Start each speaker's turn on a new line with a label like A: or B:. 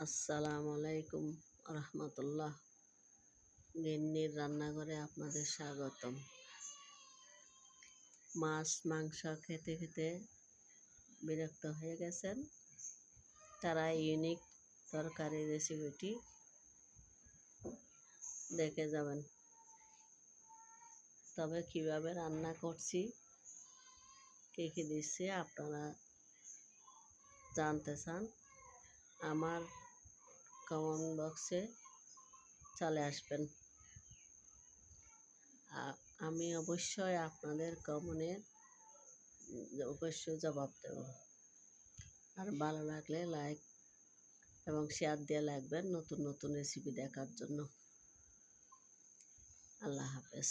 A: আসসালামু আলাইকুম রহমতুল্লাহ। গিন্নির রান্নাঘরে আপনাদের স্বাগতম। মাছ মাংস খেতে খেতে বিরক্ত হয়ে গেছেন, তারা ইউনিক তরকারি রেসিপিটি দেখে যাবেন। তবে কিভাবে রান্না করছি, কী কী দিচ্ছি আপনারা জানতে চান, আমার কমেন্ট বক্সে চলে আসবেন। আমি অবশ্যই আপনাদের কমেন্টের অবশ্যই জবাব দেব। আর ভালো লাগলে লাইক এবং শেয়ার দিয়ে রাখবেন নতুন নতুন রেসিপি দেখার জন্য। আল্লাহ হাফেজ।